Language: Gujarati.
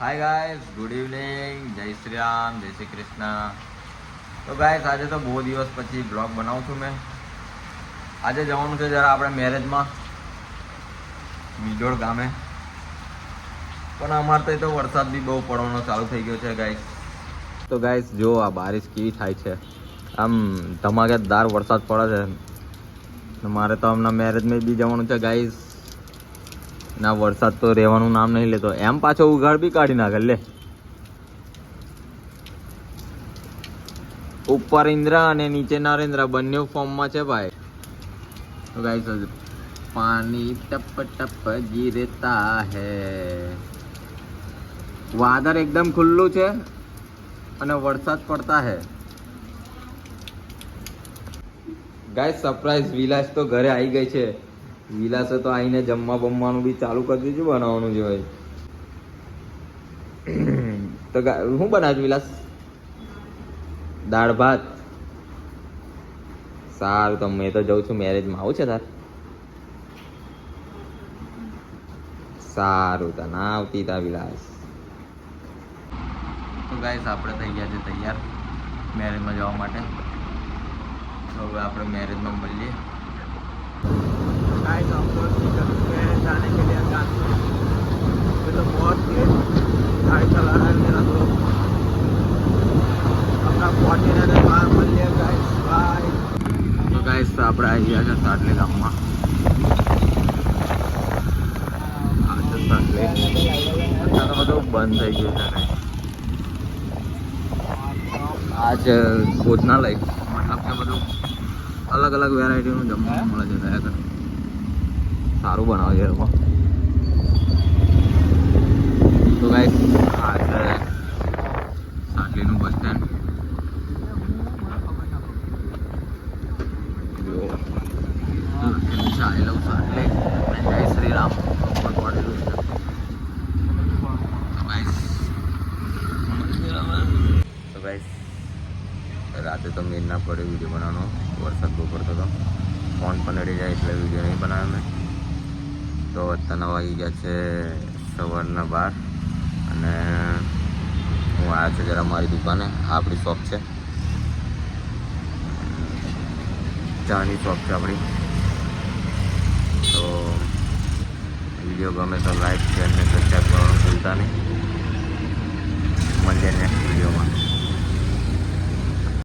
હાય ગાઈસ, ગુડ ઇવનિંગ, જય શ્રી રામ, જય શ્રી કૃષ્ણ. તો ગાઈસ આજે તો બહુ દિવસ પછી બ્લોગ બનાવું છું મેં. આજે જવાનું છે જરા આપણે મેરેજમાં મીડોળ ગામે. પણ અમારે તો વરસાદ બી બહુ પડવાનો ચાલુ થઈ ગયો છે ગાઈસ. તો ગાઈસ જો આ બારિશ કેવી થાય છે, આમ ધમાકેદાર વરસાદ પડે છે. મારે તો હમણાં મેરેજમાં બી જવાનું છે ગાઈસ. ના વરસાદ તો રહેવાનું નામ નહીં લેતો, એમ પાછો ઉઘાડ બી કાઢી નાખે લે. ઉપર ઇન્દ્ર અને નીચે નરેન્દ્ર બંને ફોર્મમાં છે ભાઈ. તો ગાઈસ પાણી ટપ ટપ ગીરતા હે. વાદળ એકદમ ખુલ્લું છે અને વરસાદ પડતા હે. ગાઈસ સરપ્રાઈઝ વિલાસ તો ઘરે આવી ગઈ છે. વિલાસે તો આવીને જમવા બમવાનું બી ચાલુ કરી દીધું, બનાવવાનું છે ભાઈ. તો શું બનાવ્યું વિલાસ? દાળ ભાત. સારું, તો મેં તો જઉં છું મેરેજમાં. આવું છે તાર? સારું, તા ના આવતી તા વિલાસ. તો ગાઈસ આપણે થઈ ગયા છે તૈયાર મેરેજમાં જવા માટે. તો હવે આપણે મેરેજમાં મળીએ. गाइस हम लोग निकल चुके हैं जाने के लिए कानपुर। ये तो बहुत तेज गाड़ी चला रहा है मेरा दोस्त। अपना फॉर्च्यूनर है, बाहर मिल लिया गाइस। बाय। તો ગાઈસ આપણે આવી ગયા છે સાટલી ગામમાં. આ છે સાટલી. અત્યારે તો બધું બંધ થઈ ગયું છે ગાઈસ. આ છે ભોજનાલય, મતલબ કે બધું અલગ અલગ વેરાયટીનું જમવાનું મળે છે. દયા સારું બનાવે છે એ લોકો. તો ગાઈસ આ છે સાટલીનું બસ સ્ટેન્ડ. ચાલે લઉં સાટલી અને જય શ્રી રામ ઉપર પડેલું છે. તો ગાઈસ રાતે તો મેળ ના પડે વિડીયો બનાવવાનો, વરસાદ બહુ પડતો હતો. ફોન પણ અડી જાય એટલે વિડીયો નહીં બનાવ્યો મેં. તો અત્યારના વાગી ગયા છે સવારના 12 અને હું આવ્યો છું જરા મારી દુકાને. આ આપણી શોપ છે, ચાની શોપ છે આપણી. તો વિડીયો ગમે તો લાઈક શેર અને સબસ્ક્રાઈબ કરવાનું ભૂલતા નહીં. મળીએ નેક્સ્ટ વિડીયોમાં.